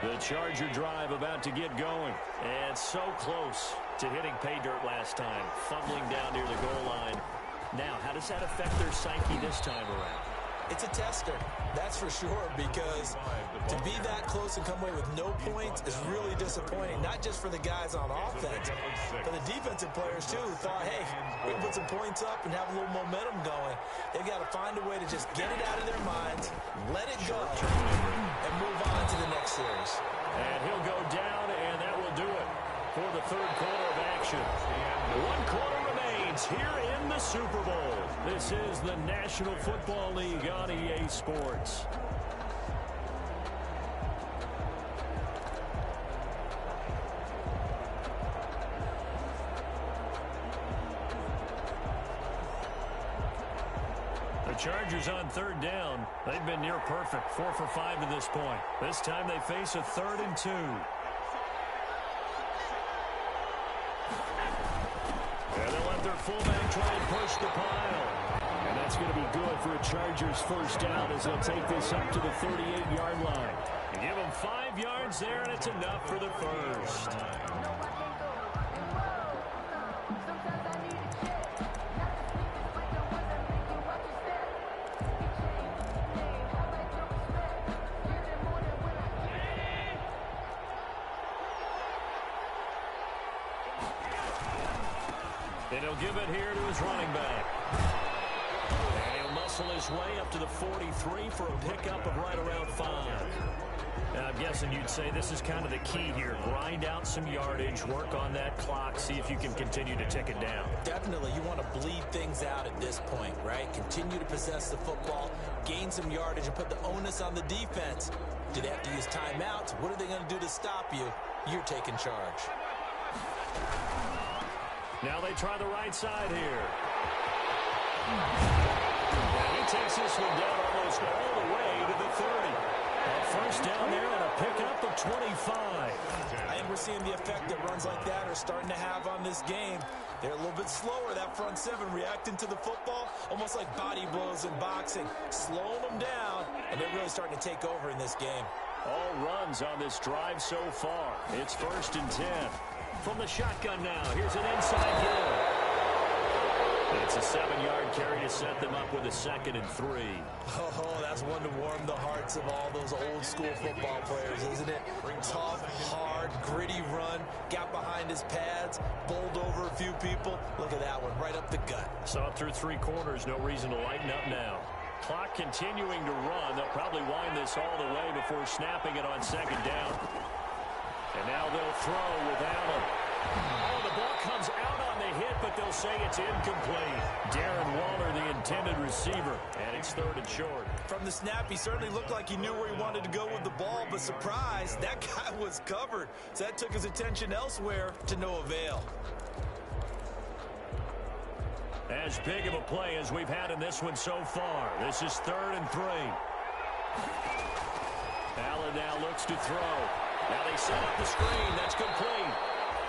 The Charger drive about to get going. And so close to hitting pay dirt last time. Fumbling down near the goal line. Now, how does that affect their psyche this time around? It's a tester, that's for sure, because to be that close and come away with no points is really disappointing, not just for the guys on offense, but the defensive players, too, who thought, hey, we can put some points up and have a little momentum going. They've got to find a way to just get it out of their minds, let it go, and move on to the next series. And he'll go down, and that will do it for the third quarter of action. 1 quarter remains here in the Super Bowl. This is the National Football League on EA Sports. The Chargers on third down. They've been near perfect, 4 for 5 to this point. This time they face a 3rd and 2. And they'll let their fullback try and push the pile. And that's going to be good for a Chargers first down as they'll take this up to the 38-yard line. You give them 5 yards there, and it's enough for the first. And he'll give it here to his running back. And he'll muscle his way up to the 43 for a pickup of right around 5. Now, I'm guessing you'd say this is kind of the key here. Grind out some yardage, work on that clock, see if you can continue to tick it down. Definitely. You want to bleed things out at this point, right? Continue to possess the football, gain some yardage, and put the onus on the defense. Do they have to use timeouts? What are they going to do to stop you? You're taking charge. Now they try the right side here. And he takes this one down almost all the way to the 30. A first down there and a pickup of 25. I think we're seeing the effect that runs like that are starting to have on this game. They're a little bit slower, that front seven, reacting to the football, almost like body blows in boxing, slowing them down, and they're really starting to take over in this game. All runs on this drive so far. It's 1st and 10. From the shotgun now, here's an inside hill. It's a 7-yard carry to set them up with a 2nd and 3. Oh, that's one to warm the hearts of all those old-school football players, isn't it? Tough, hard, gritty run, got behind his pads, bowled over a few people. Look at that one, right up the gut. Saw it through 3 quarters, no reason to lighten up now. Clock continuing to run. They'll probably wind this all the way before snapping it on 2nd down. And now they'll throw with Allen. Oh, the ball comes out on the hit, but they'll say it's incomplete. Darren Waller, the intended receiver, and it's 3rd and short. From the snap, he certainly looked like he knew where he wanted to go with the ball, but surprise, that guy was covered. So that took his attention elsewhere to no avail. As big of a play as we've had in this one so far. This is 3rd and 3. Allen now looks to throw. Now they set up the screen. That's complete.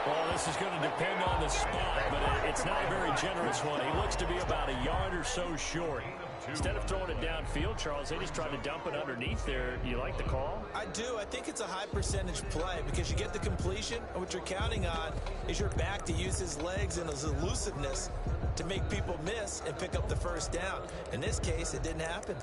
Well, this is going to depend on the spot, but it's not a very generous one. He looks to be about a yard or so short. Instead of throwing it downfield, Charles, they just tried to dump it underneath there. You like the call? I do. I think it's a high percentage play because you get the completion, and what you're counting on is your back to use his legs and his elusiveness to make people miss and pick up the first down. In this case, it didn't happen.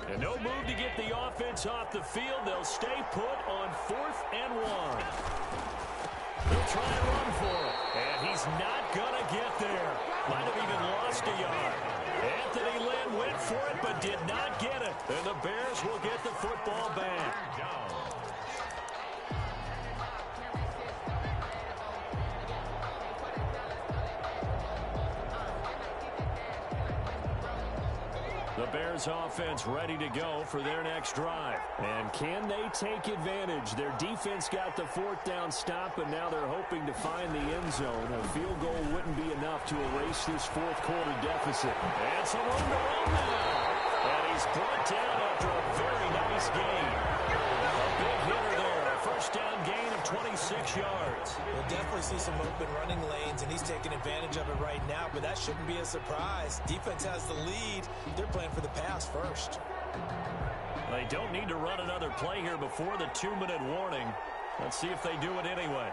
And no move to get the offense off the field. They'll stay put on 4th and 1. They'll try and run for it. And he's not going to get there. Might have even lost a yard. Anthony Lynn went for it but did not get it. And the Bears will get the football back. The Bears offense ready to go for their next drive. And can they take advantage? Their defense got the 4th down stop, and now they're hoping to find the end zone. A field goal wouldn't be enough to erase this 4th quarter deficit. And some room to run now. And he's brought down after a very nice game. 26 yards. We'll definitely see some open running lanes, and he's taking advantage of it right now, but that shouldn't be a surprise. Defense has the lead. They're playing for the pass first. They don't need to run another play here before the 2-minute warning. Let's see if they do it anyway.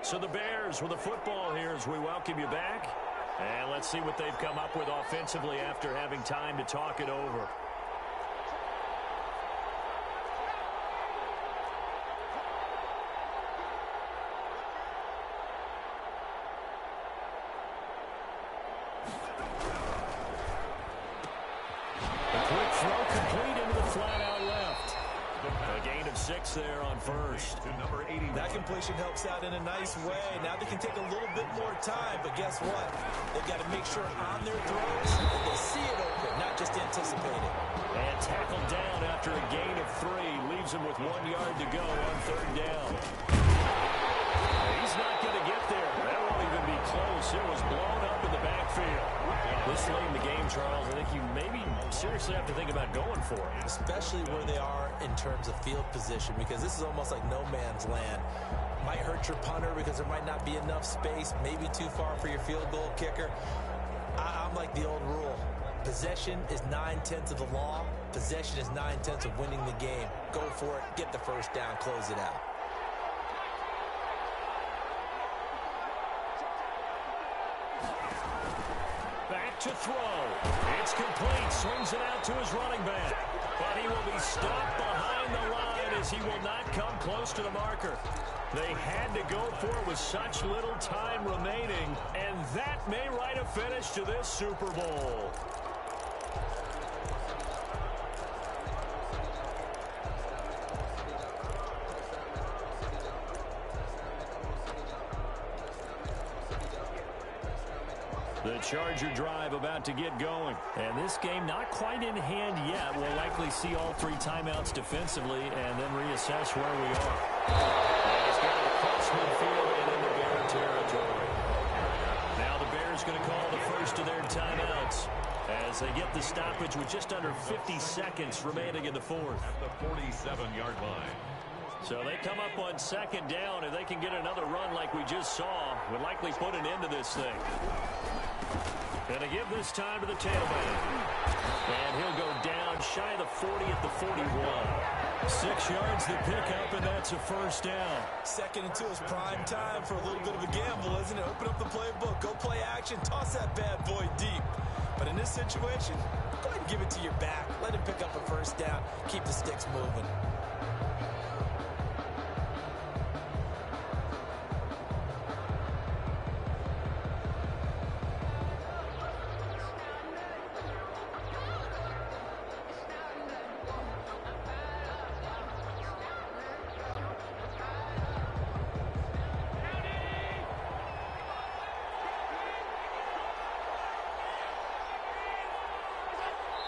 So the Bears with the football here as we welcome you back. And let's see what they've come up with offensively after having time to talk it over. A quick throw complete into the flat out left. A gain of 6 there on first. To number 80. That completion helps out in a nice way. Now they can take a little bit more time, but guess what? They've got to make sure on their throws that they see it open, not just anticipate it. And tackled down after a gain of 3. Leaves him with 1 yard to go on 3rd down. He's not going to get there. That won't even be close. It was blown up in the backfield. This late in the game, Charles, I think you maybe seriously have to think about going for it. Especially where they are in terms of field position, because this is almost like no man's land. Might hurt your punter because there might not be enough space, maybe too far for your field goal kicker. I'm like the old rule. Possession is 9/10 of the law. Possession is 9/10 of winning the game. Go for it, get the first down, close it out. Back to throw. It's complete. Swings it out to his running back. But he will be stopped behind the line as he will not come close to the marker. They had to go for it with such little time remaining, and that may write a finish to this Super Bowl. The Charger drive about to get going. And this game not quite in hand yet. We'll likely see all 3 timeouts defensively and then reassess where we are. And he's got it across midfield and into Bear territory. Now the Bears going to call the first of their timeouts as they get the stoppage with just under 50 seconds remaining in the 4th. At the 47-yard line. So they come up on 2nd down. If they can get another run like we just saw, would likely put an end to this thing. Going to give this time to the tailback. And he'll go down shy of the 40 at the 41. 6 yards to pick up, and that's a first down. 2nd and 2 is prime time for a little bit of a gamble, isn't it? Open up the playbook, go play action, toss that bad boy deep. But in this situation, go ahead and give it to your back. Let him pick up a first down. Keep the sticks moving.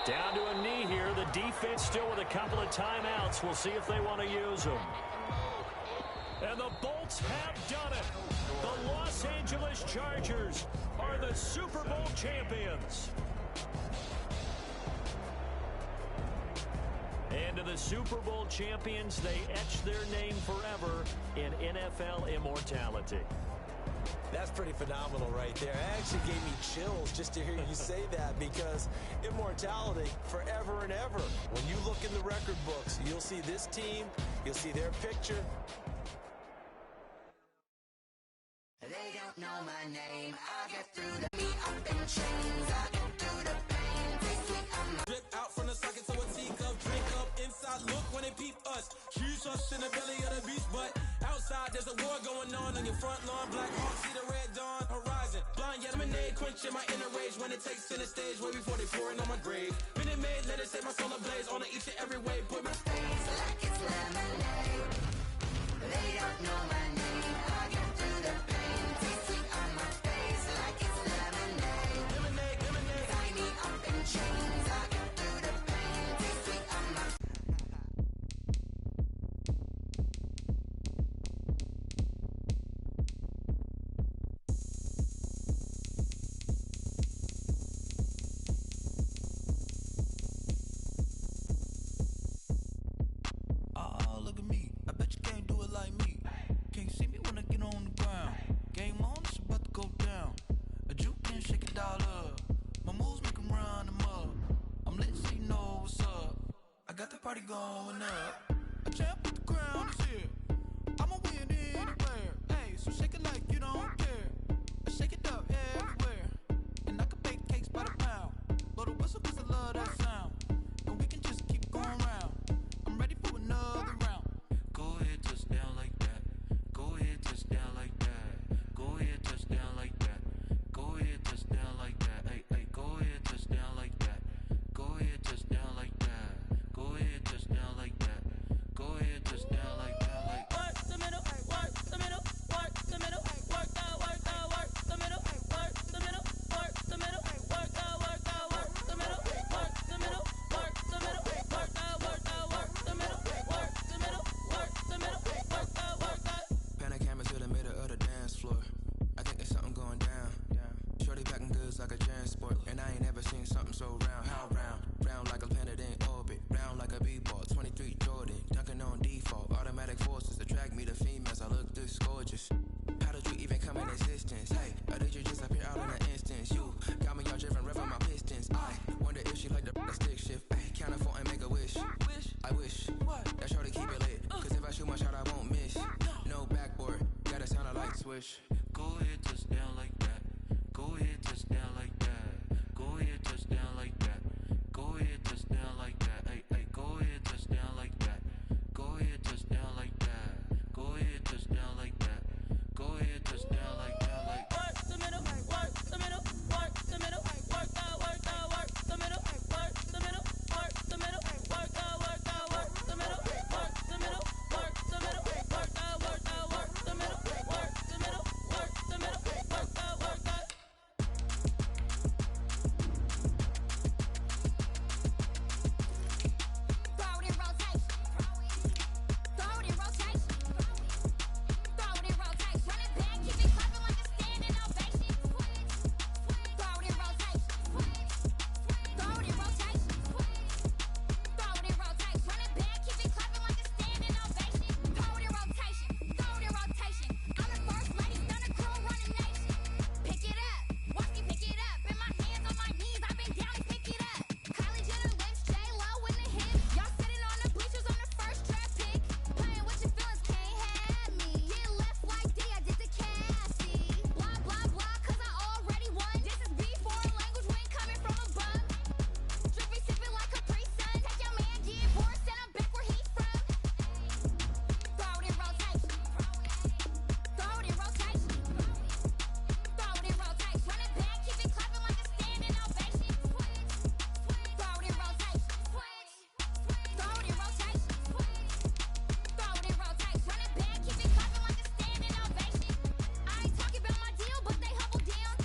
Down to a knee here. The defense still with a couple of timeouts. We'll see if they want to use them. And the Bolts have done it. The Los Angeles Chargers are the Super Bowl champions. And to the Super Bowl champions, they etch their name forever in NFL immortality. That's pretty phenomenal right there. It actually gave me chills just to hear you say that, because immortality forever and ever. When you look in the record books, you'll see this team, you'll see their picture. They don't know my name. I get through the me up in chains. I get through the pain. They think I'm Drip out from the socket to a teacup, drink up inside. Look when they peep us. Shoes us in the belly of the beast, but outside there's a war going on your front lawn. Black Hawk, see the red dawn horizon. Blind yet lemonade, quenching my inner rage when it takes center stage. Way before they pouring on my grave. Minute Maid, let it set my soul ablaze on each and every way. Put my face like it's lemonade. They don't know my name. I get through the pain. They think on my face like it's lemonade. lemonade, lemonade. Tie me up in chains. I get party going up. A champ with the crown is here. I'ma win anywhere. Hey, so shake it like you don't care. Shake it up everywhere. And I can bake cakes by the pound. Blow the whistle cause I love that sound. And we can just keep going round. I'm ready for another round. Go ahead, touch down like that. Go ahead, touch down like that. Go ahead, touch down like that. Go ahead, touch down like that. Hey, hey, go ahead, touch down like that. Go ahead, touch down like that. Go ahead, touch down like that. Go ahead, touch down like that. Like work the middle, work the middle, work the middle, work that, work that, work the middle, work the middle, work the middle, work that, work that, work the middle, work the middle, work the middle, work that, work that, work the middle, work the middle, work the middle, work that, work that. Pan a camera to the middle of the dance floor. I think there's something going down. Shorty packing goods like a transport, and I ain't never seen something so round. How round? Round like a planet in orbit, round like a b-ball. 23 Jordan, dunking on default. Automatic forces attract me to females. I look this gorgeous. How did you even come in existence? Hey, or did you just appear out in an instance? You got me all driven, revving my pistons. I wonder if she like the stick shift. Ay, count a four and make a wish. I wish that shorty keep it lit. Cause if I shoot my shot, I won't miss. No backboard, gotta sound a light switch. go ahead, touch down like that. Go ahead, touch down like that. Go ahead, touch down like that. Go ahead, touch down like that. Hey, hey, go ahead, touch down like that. Go ahead, touch down like that. Go ahead, touch down like that. Go ahead, touch down like that. Like work the middle, work the middle, work the middle, work that, work that, work the middle, work the middle, work the middle, work that, work that, work the middle, work the middle, work the middle, work that, work that, work the middle, work the middle, work the middle, work that, work that. Throw it in rotation. Throw it in rotation. Throw it in rotation. Run it back, keep it clapping like a standing ovation. Throw it in rotation. Throw it in rotation. Throw it in rotation. Run it back, keep it clapping like a standing ovation. Throw it in rotation. Throw it in rotation. I'm the first lady, done a crew, run a nation. Pick it up, watch me pick it up. In my hands, on my knees, I've been down and pick it up. Kylie Jenner lips, J-Lo in the hip. Y'all sitting on the bleachers on the first draft pick. Playing with your feelings, can't have me. Get left like D, I did the Cassie. Blah, blah, blah, cause I already won. This is B, foreign language, we ain't coming from a bum. Drippy, sipping like Capri Sun. Take your man, get bored, send him back where he from. Throw it in rotation. Throw it in rotation. Throw it in rotation. Run it back, keep it clapping like a standing ovation. Throw it in rotation. Throw it in rotation. Throw it in rotation. Run it back, keep it clapping like a standing ovation. I ain't talking about my deal, but they humble down.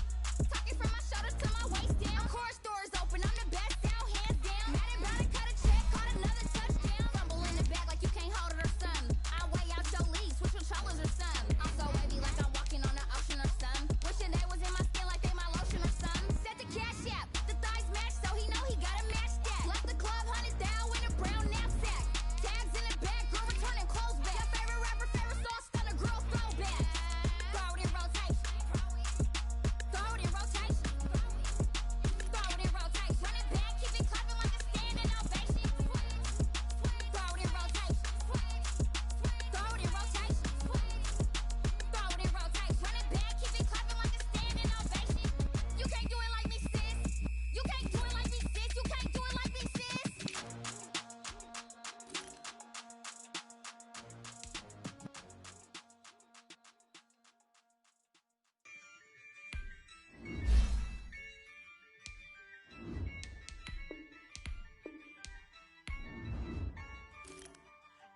Talking from my shoulders to my waist down. Core stores open, I'm the best out, hands down. Mad about it, cut a check, caught another touchdown. Fumble in the bag like you can't hold it or something. I weigh out your league, switch controllers or something. I'm so wavy like I'm walking on the ocean or something. Wishing they was in my skin like they my lotion or something. Set the cash out, the thighs match, so he know he gotta match that. Left the club, $100 in a brown knapsack. Tags in the bag, girl returning clothes back. Your favorite rapper, favorite song, stunner, girl throwback. Throw it in rotation. Throw it in rotation. Throw it in rotation. Run it back, keep it clapping like a standing ovation. Throw it in rotation. Throw it in rotation. Throw it in rotation. Run it back, keep it clapping like a standing ovation. You can't do it like me, sis. You can't do it like me, sis. You can't do it like me, sis.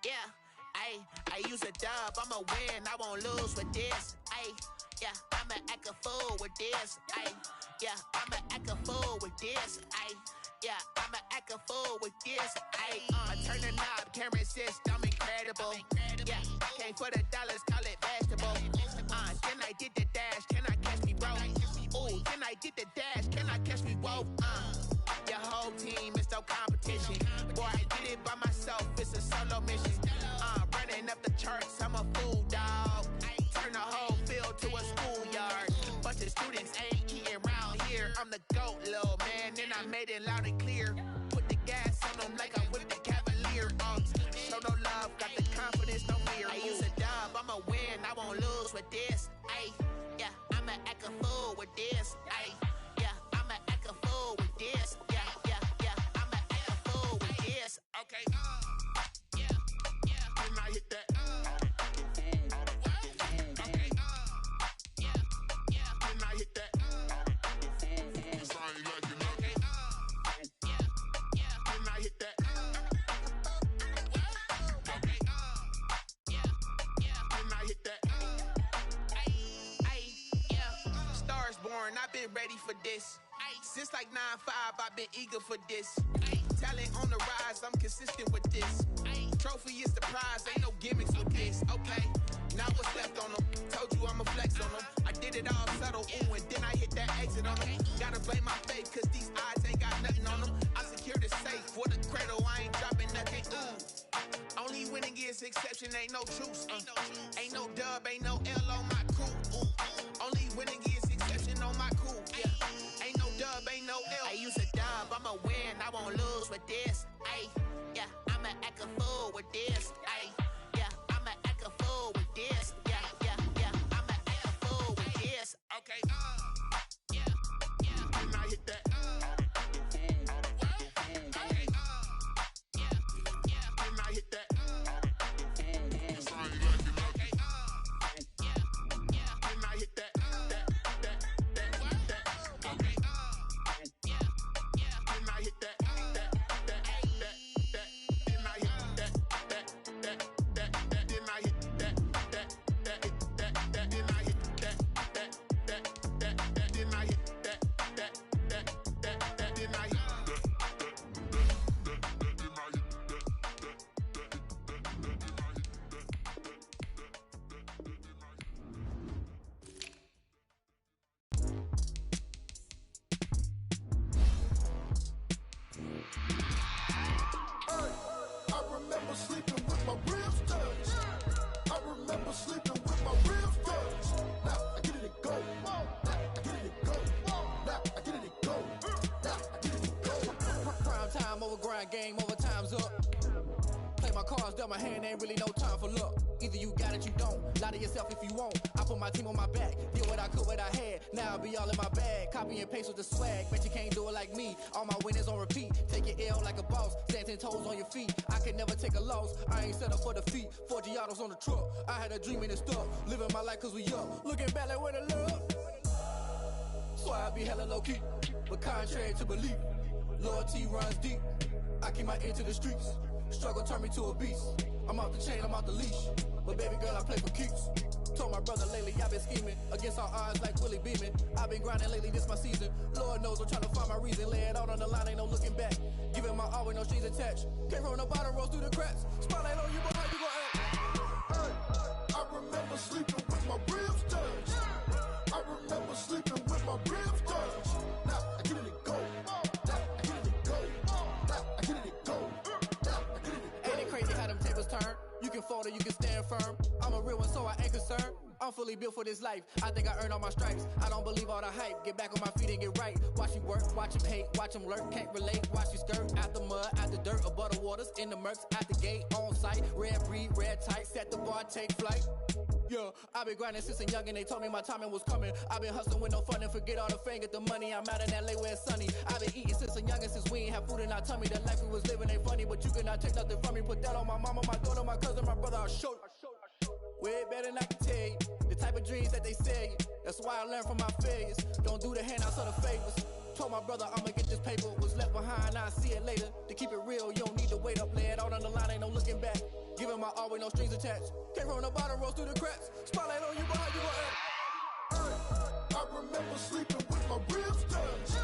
Yeah, I use a dub, I'ma win, I won't lose with this. Yeah, I'ma act a fool with this. Yeah, I'ma act a fool with this. Yeah, I'ma act a fool with this. I turn the knob, camera assist, I'm incredible. Yeah, came for the dollars, call it vegetable. Then I did the dash, can I catch me, bro? Ooh, then I did the dash, can I catch me, whoa? Your whole team is no competition. Boy, I did it by myself, it's a solo mission. Running up the charts, I'm a fool, dog. Turn the whole field to a schoolyard. Bunch of students ain't eating round here. I'm the GOAT, little man, and I made it loud and clear. Put the gas on them like I'm with the Cavalier. act a fool with this. Ay, yeah, I'ma act a fool with this. Yeah, I'ma act a fool with this. Okay, yeah, can I hit that? Okay, yeah, can I hit that? Cause I ain't like it. Okay, yeah, can I hit that? Okay, yeah, can I hit that? Stars born, I've been ready for this. Since like 9-5, I've been eager for this. Talent on the rise, I'm consistent with this. Trophy is the prize, ain't no gimmicks with this. Okay, now what's left on them? Told you I'ma flex on them. I did it all subtle, ooh, and then I hit that exit on them. Gotta blame my faith, cause these eyes ain't got nothing on them. I secured the safe for the cradle, I ain't dropping nothing, ooh. Only winning is exception, ain't no truce. Ain't no dub, ain't no L on my crew. Ooh. Only winning is exception on my crew. Yeah, ain't no dub, ain't no L. I use a dub, I'ma win, I won't lose with this. Ay, yeah, I'ma act a fool with this. Ay, yeah, I'ma act a fool with this. Yeah, I'ma act a fool with this. Okay, yeah, can I hit that? Okay, yeah, can I hit that? Cause I ain't like it. Okay, yeah, can I hit that? Okay, yeah, can I hit that? Game over, time's up. Play my cards, dealt my hand, ain't really no time for luck. Either you got it, you don't. Lie to yourself if you won't. I put my team on my back, did what I could, what I had. Now I'll be all in my bag. Copy and paste with the swag. Bet you can't do it like me. All my winners on repeat. Take your L like a boss. Stand 10 toes on your feet. I can never take a loss. I ain't set up for defeat. 4 Giottos on the truck. I had a dream and it stuck. Living my life cause we up. Looking back like where the love. So I be hella low key. But contrary to belief, loyalty runs deep. I keep my ear to the streets. Struggle turned me to a beast. I'm out the chain, I'm out the leash. But baby girl, I play for keeps. Told my brother lately, I've been scheming. Against all odds like Willie Beeman. I've been grinding lately, this my season. Lord knows I'm trying to find my reason. Lay it out on the line, ain't no looking back. Giving my all with no strings attached. Came from the bottom, rose through the cracks. Spotlight on you, but how you gon' act? Hey, I remember sleeping with my ribs touched. I remember sleeping with my ribs touched. Now I get it and go. Now I get it and go. Now I get it and go. Now I get it and go. Ain't it crazy how them tables turn? You can fold or you can stand firm. I'm a real one, so I ain't concerned. I'm fully built for this life. I think I earned all my stripes. I don't believe all the hype. Get back on my feet and get right. Watch you work, watch him hate, watch him lurk. Can't relate, watch you skirt. Out the mud, out the dirt, above the waters, in the murks, out the gate, on site. Red breed, red tight, set the bar, take flight. Yeah, I've been grinding since a young and they told me my timing was coming. I've been hustling with no fun and forget all the fame, get the money. I'm out in LA where it's sunny. I've been eating since a youngin', since we ain't have food in our tummy. The life we was living ain't funny, but you cannot take nothing from me. Put that on my mama, my daughter, my cousin, my brother, I'll show you. Way better than I can tell you. The type of dreams that they sell you. That's why I learned from my failures. Don't do the handouts or the favors. Told my brother I'ma get this paper. Was left behind, I'll see it later. To keep it real, you don't need to wait up. Lay it out on the line, ain't no looking back. Giving my all with no strings attached. Came from the bottom, rose through the cracks. Spotlight on you, but how you gon' act? I remember sleeping with my ribs touched.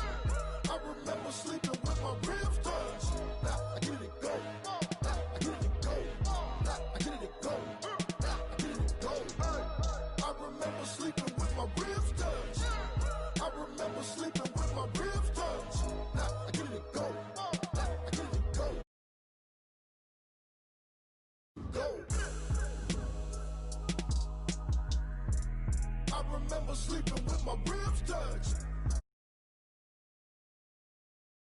I remember sleeping with my ribs touched. Now I get it and go. Now I get it and go. Now I get it and go. Now I get it and go. I remember sleeping with my ribs touched. I remember sleeping with my ribs touched. Now I get it and go. Now I get it and go. Go. I remember sleeping with my ribs touched.